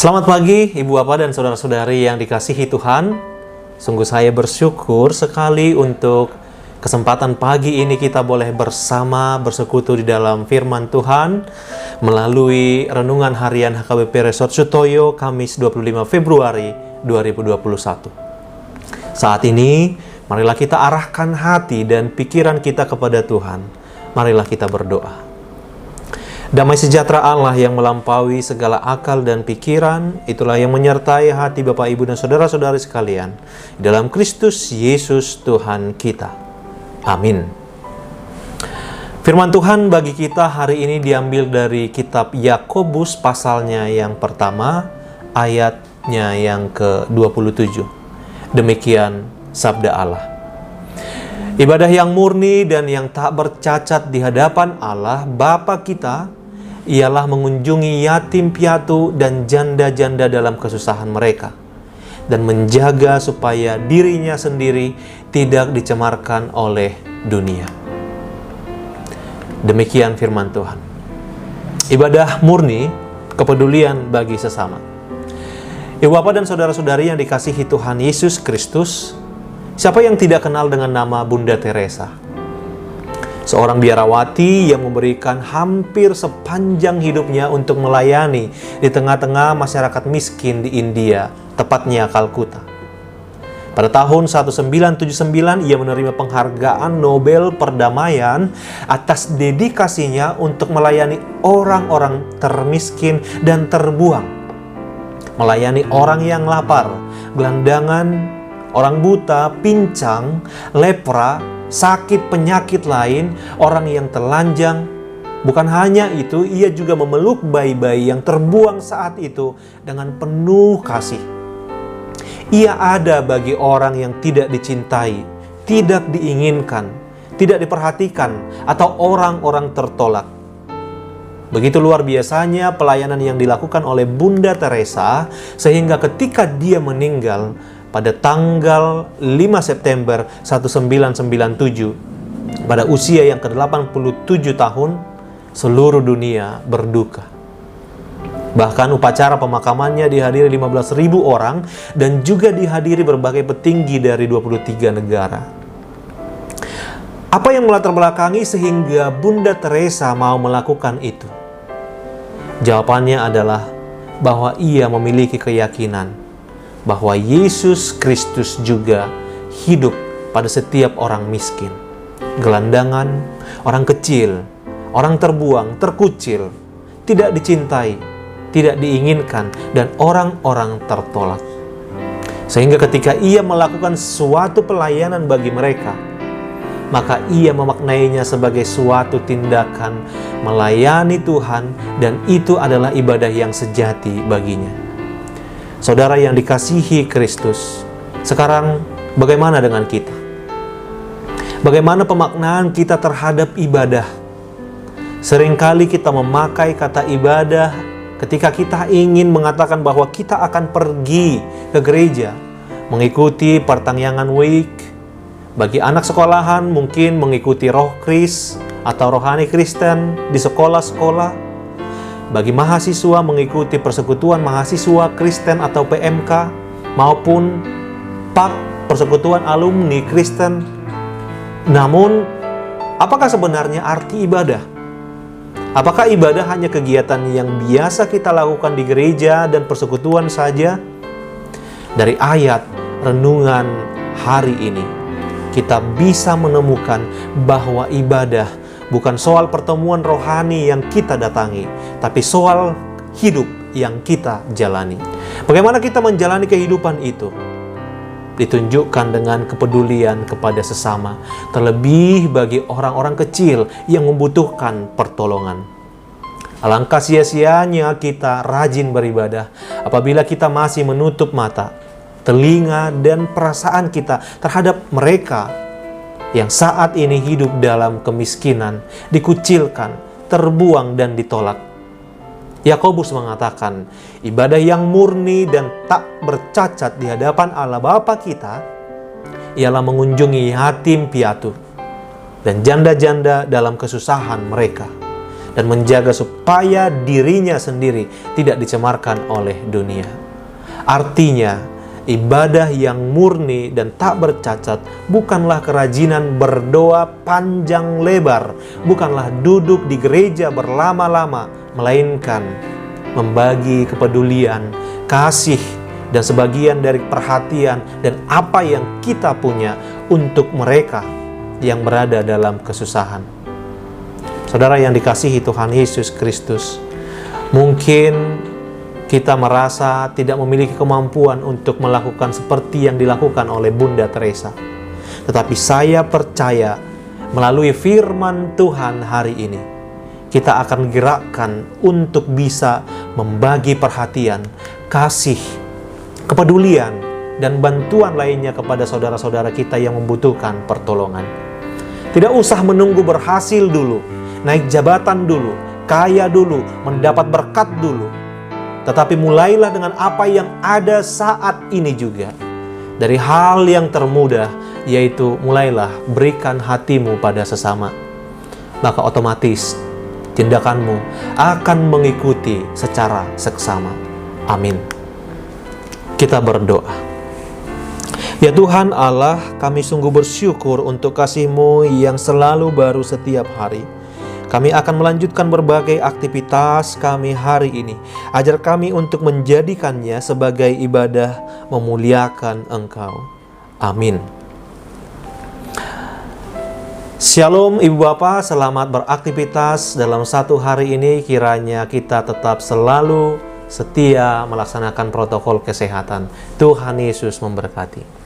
Selamat pagi Ibu Bapak dan Saudara-saudari yang dikasihi Tuhan. Sungguh saya bersyukur sekali untuk kesempatan pagi ini kita boleh bersama bersekutu di dalam firman Tuhan melalui renungan harian HKBP Resort Sutoyo Kamis 25 Februari 2021. Saat ini marilah kita arahkan hati dan pikiran kita kepada Tuhan. Marilah kita berdoa. Damai sejahtera Allah yang melampaui segala akal dan pikiran, itulah yang menyertai hati Bapak, Ibu, dan Saudara-saudari sekalian di dalam Kristus Yesus Tuhan kita. Amin. Firman Tuhan bagi kita hari ini diambil dari kitab Yakobus pasalnya yang pertama, ayatnya yang ke-27. Demikian sabda Allah. Ibadah yang murni dan yang tak bercacat di hadapan Allah Bapa kita ialah mengunjungi yatim piatu dan janda-janda dalam kesusahan mereka dan menjaga supaya dirinya sendiri tidak dicemarkan oleh dunia. Demikian firman Tuhan. Ibadah murni, kepedulian bagi sesama. Ibu Bapak dan Saudara-saudari yang dikasihi Tuhan Yesus Kristus, siapa yang tidak kenal dengan nama Bunda Teresa? Seorang biarawati yang memberikan hampir sepanjang hidupnya untuk melayani di tengah-tengah masyarakat miskin di India, tepatnya Kalkuta. Pada tahun 1979, ia menerima penghargaan Nobel Perdamaian atas dedikasinya untuk melayani orang-orang termiskin dan terbuang. Melayani orang yang lapar, gelandangan, orang buta, pincang, lepra, sakit penyakit lain, orang yang telanjang. Bukan hanya itu, ia juga memeluk bayi-bayi yang terbuang saat itu dengan penuh kasih. Ia ada bagi orang yang tidak dicintai, tidak diinginkan, tidak diperhatikan, atau orang-orang tertolak. Begitu luar biasanya pelayanan yang dilakukan oleh Bunda Teresa, sehingga ketika dia meninggal pada tanggal 5 September 1997, pada usia yang ke-87 tahun, seluruh dunia berduka. Bahkan upacara pemakamannya dihadiri 15.000 orang dan juga dihadiri berbagai petinggi dari 23 negara. Apa yang melatar belakangi sehingga Bunda Teresa mau melakukan itu? Jawabannya adalah bahwa ia memiliki keyakinan bahwa Yesus Kristus juga hidup pada setiap orang miskin, gelandangan, orang kecil, orang terbuang, terkucil, tidak dicintai, tidak diinginkan, dan orang-orang tertolak. Sehingga ketika ia melakukan suatu pelayanan bagi mereka, maka ia memaknainya sebagai suatu tindakan melayani Tuhan, dan itu adalah ibadah yang sejati baginya. Saudara yang dikasihi Kristus, sekarang bagaimana dengan kita? Bagaimana pemaknaan kita terhadap ibadah? Seringkali kita memakai kata ibadah ketika kita ingin mengatakan bahwa kita akan pergi ke gereja, mengikuti pertangyangan week. Bagi anak sekolahan mungkin mengikuti roh kris atau rohani Kristen di sekolah-sekolah. Bagi mahasiswa mengikuti persekutuan mahasiswa Kristen atau PMK, maupun PAK, persekutuan alumni Kristen. Namun, apakah sebenarnya arti ibadah? Apakah ibadah hanya kegiatan yang biasa kita lakukan di gereja dan persekutuan saja? Dari ayat renungan hari ini, kita bisa menemukan bahwa ibadah bukan soal pertemuan rohani yang kita datangi, tapi soal hidup yang kita jalani. Bagaimana kita menjalani kehidupan itu? Ditunjukkan dengan kepedulian kepada sesama, terlebih bagi orang-orang kecil yang membutuhkan pertolongan. Alangkah sia-sianya kita rajin beribadah apabila kita masih menutup mata, telinga, dan perasaan kita terhadap mereka yang saat ini hidup dalam kemiskinan, dikucilkan, terbuang, dan ditolak. Yakobus mengatakan, ibadah yang murni dan tak bercacat di hadapan Allah Bapa kita ialah mengunjungi yatim piatu dan janda-janda dalam kesusahan mereka dan menjaga supaya dirinya sendiri tidak dicemarkan oleh dunia. Artinya, ibadah yang murni dan tak bercacat bukanlah kerajinan berdoa panjang lebar, bukanlah duduk di gereja berlama-lama, melainkan membagi kepedulian, kasih, dan sebagian dari perhatian dan apa yang kita punya untuk mereka yang berada dalam kesusahan. Saudara yang dikasihi Tuhan Yesus Kristus, mungkin kita merasa tidak memiliki kemampuan untuk melakukan seperti yang dilakukan oleh Bunda Teresa. Tetapi saya percaya melalui firman Tuhan hari ini, kita akan gerakkan untuk bisa membagi perhatian, kasih, kepedulian, dan bantuan lainnya kepada saudara-saudara kita yang membutuhkan pertolongan. Tidak usah menunggu berhasil dulu, naik jabatan dulu, kaya dulu, mendapat berkat dulu. Tetapi mulailah dengan apa yang ada saat ini juga. Dari hal yang termudah, yaitu mulailah berikan hatimu pada sesama. Maka otomatis tindakanmu akan mengikuti secara seksama. Amin. Kita berdoa. Ya Tuhan Allah, kami sungguh bersyukur untuk kasih-Mu yang selalu baru setiap hari. Kami akan melanjutkan berbagai aktivitas kami hari ini. Ajar kami untuk menjadikannya sebagai ibadah memuliakan Engkau. Amin. Shalom Ibu Bapak, selamat beraktivitas dalam satu hari ini. Kiranya kita tetap selalu setia melaksanakan protokol kesehatan. Tuhan Yesus memberkati.